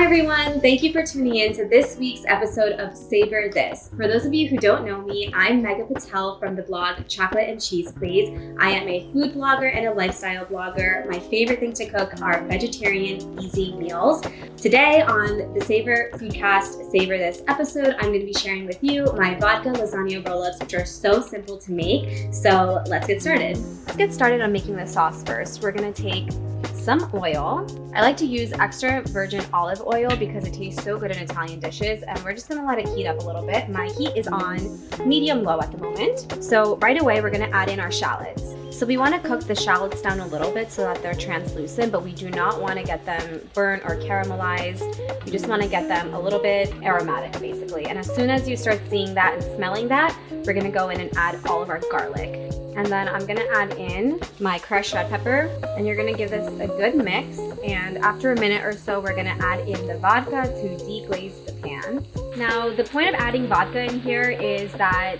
everyone, thank you for tuning in to this week's episode of Savor This. For those of you who don't know me, I'm Megha Patel from the blog Chocolate and Cheese Please. I am a food blogger and a lifestyle blogger. My favorite thing to cook are vegetarian, easy meals. Today on the Savor Foodcast Savor This episode, I'm going to be sharing with you my vodka lasagna roll-ups, which are so simple to make. So let's get started. Let's get started on making the sauce first. We're going to take some oil. I like to use extra virgin olive oil because it tastes so good in Italian dishes, and we're just gonna let it heat up a little bit. My heat is on medium-low at the moment. So right away, we're gonna add in our shallots. So we wanna cook the shallots down a little bit so that they're translucent, but we do not wanna get them burnt or caramelized. We just wanna get them a little bit aromatic, basically. And as soon as you start seeing that and smelling that, we're gonna go in and add all of our garlic. And then I'm gonna add in my crushed red pepper, and you're gonna give this a good mix. And after a minute or so, we're gonna add in the vodka to deglaze the pan. Now, the point of adding vodka in here is that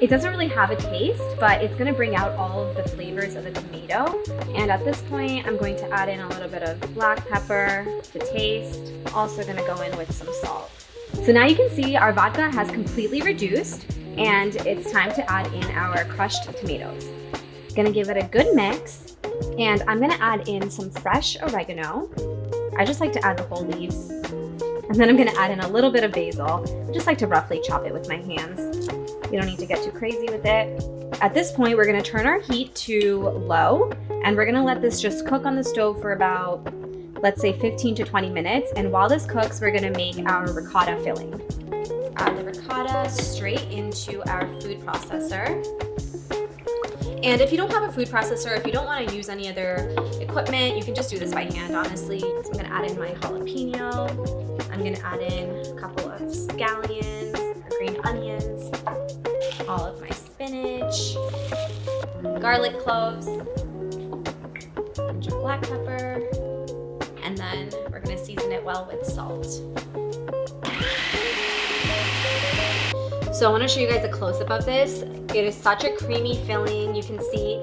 it doesn't really have a taste, but it's gonna bring out all of the flavors of the tomato. And at this point, I'm going to add in a little bit of black pepper to taste. Also gonna go in with some salt. So now you can see our vodka has completely reduced, and it's time to add in our crushed tomatoes. Gonna give it a good mix, and I'm gonna add in some fresh oregano. I just like to add the whole leaves. And then I'm gonna add in a little bit of basil. I just like to roughly chop it with my hands. You don't need to get too crazy with it. At this point, we're gonna turn our heat to low, and we're gonna let this just cook on the stove for about, let's say 15 to 20 minutes. And while this cooks, we're gonna make our ricotta filling. Add the ricotta straight into our food processor. And if you don't have a food processor, if you don't want to use any other equipment, you can just do this by hand, honestly. So I'm going to add in my jalapeno. I'm going to add in a couple of scallions, or green onions, all of my spinach, garlic cloves, a bunch of black pepper, and then we're going to season it well with salt. So I want to show you guys a close-up of this. It is such a creamy filling. You can see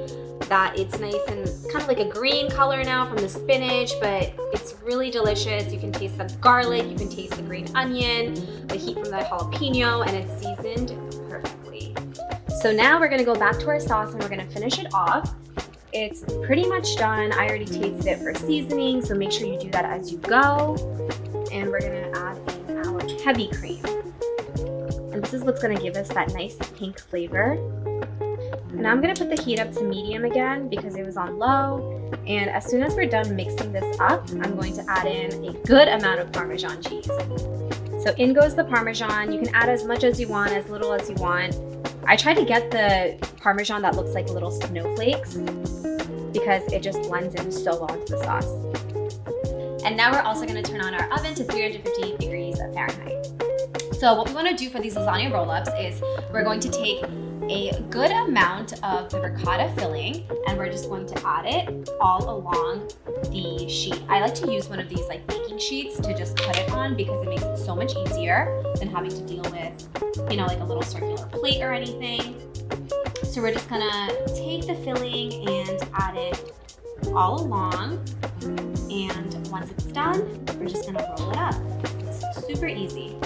that it's nice and kind of like a green color now from the spinach, but it's really delicious. You can taste the garlic, you can taste the green onion, the heat from the jalapeno, and it's seasoned perfectly. So now we're gonna go back to our sauce and we're gonna finish it off. It's pretty much done. I already tasted it for seasoning, so make sure you do that as you go. And we're gonna add in our heavy cream. And this is what's gonna give us that nice pink flavor. And I'm gonna put the heat up to medium again because it was on low. And as soon as we're done mixing this up, I'm going to add in a good amount of Parmesan cheese. So in goes the Parmesan. You can add as much as you want, as little as you want. I try to get the Parmesan that looks like little snowflakes because it just blends in so well into the sauce. And now we're also gonna turn on our oven to 350 degrees of Fahrenheit. So what we want to do for these lasagna roll-ups is we're going to take a good amount of the ricotta filling, and we're just going to add it all along the sheet. I like to use one of these like baking sheets to just put it on because it makes it so much easier than having to deal with, you know, like a little circular plate or anything. So we're just gonna take the filling and add it all along. And once it's done, we're just gonna roll it up. It's super easy.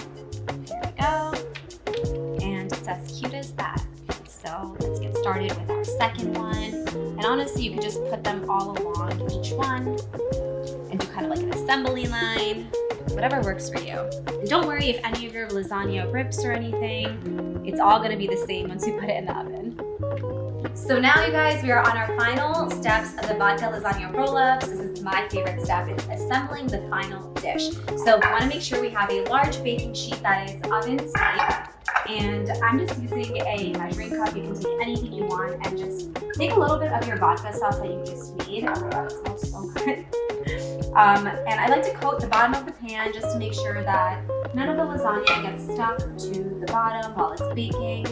And it's as cute as that. So let's get started with our second one. And honestly, you could just put them all along each one and do kind of like an assembly line, whatever works for you. And don't worry if any of your lasagna rips or anything, it's all gonna be the same once you put it in the oven. So now you guys, we are on our final steps of the vodka lasagna roll-ups. This is my favorite step. It's assembling the final dish. So we wanna make sure we have a large baking sheet that is oven safe. And I'm just using a measuring cup. You can take anything you want and just take a little bit of your vodka sauce that you just made. Oh my God, it smells so good. And I like to coat the bottom of the pan just to make sure that none of the lasagna gets stuck to the bottom while it's baking.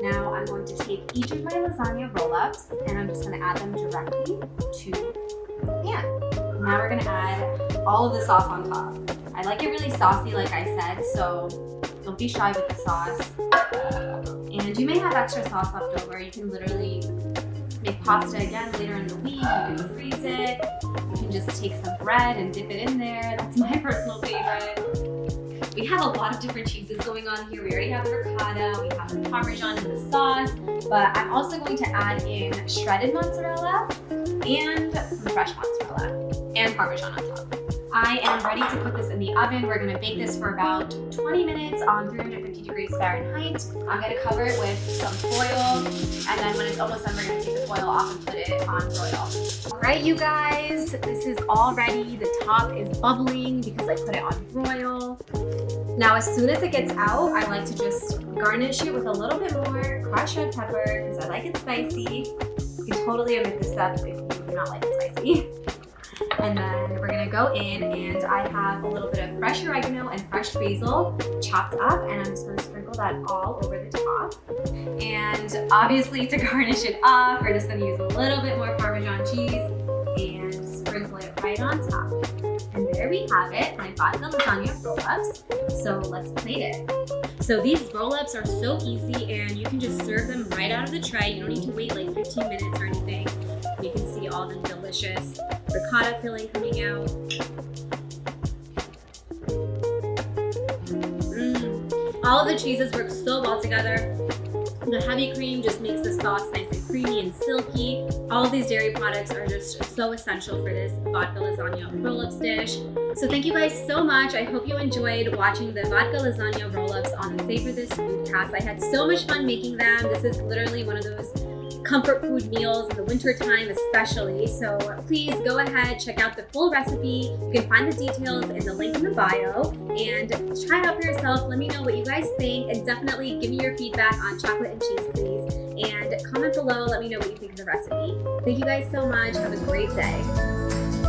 Now I'm going to take each of my lasagna roll-ups and I'm just going to add them directly to the pan. Now we're going to add all of the sauce on top. I like it really saucy, like I said, so don't be shy with the sauce. And you may have extra sauce left over. You can literally make make pasta again later in the week, you can freeze it. You can just take some bread and dip it in there. That's my personal favorite. We have a lot of different cheeses going on here. We already have the ricotta, we have the Parmesan in the sauce, but I'm also going to add in shredded mozzarella and some fresh mozzarella and Parmesan on top. I am ready to put this in the oven. We're gonna bake this for about 20 minutes on 350 degrees Fahrenheit. I'm gonna cover it with some foil, and then when it's almost done, we're gonna take the foil off and put it on broil. All right, you guys, this is all ready. The top is bubbling because I put it on broil. Now, as soon as it gets out, I like to just garnish it with a little bit more crushed red pepper because I like it spicy. You can totally omit this stuff if you do not like it spicy. And then we're gonna go in, and I have a little bit of fresh oregano and fresh basil chopped up, and I'm just gonna sprinkle that all over the top. And obviously, to garnish it up, we're just gonna use a little bit more Parmesan cheese and sprinkle it right on top. And there we have it, my vodka lasagna roll-ups. So let's plate it. So these roll-ups are so easy, and you can just serve them right out of the tray. You don't need to wait like 15 minutes or anything. You can see all the delicious ricotta filling coming out. All of the cheeses work so well together. The heavy cream just makes the sauce nice and creamy and silky. All of these dairy products are just so essential for this vodka lasagna roll-ups dish. So thank you guys so much. I hope you enjoyed watching the vodka lasagna roll-ups on the Savor This Foodcast. I had so much fun making them. This is literally one of those comfort food meals in the winter time especially. So please go ahead, check out the full recipe. You can find the details in the link in the bio and try it out for yourself. Let me know what you guys think, and definitely give me your feedback on chocolate and cheese, please. And comment below, let me know what you think of the recipe. Thank you guys so much. Have a great day.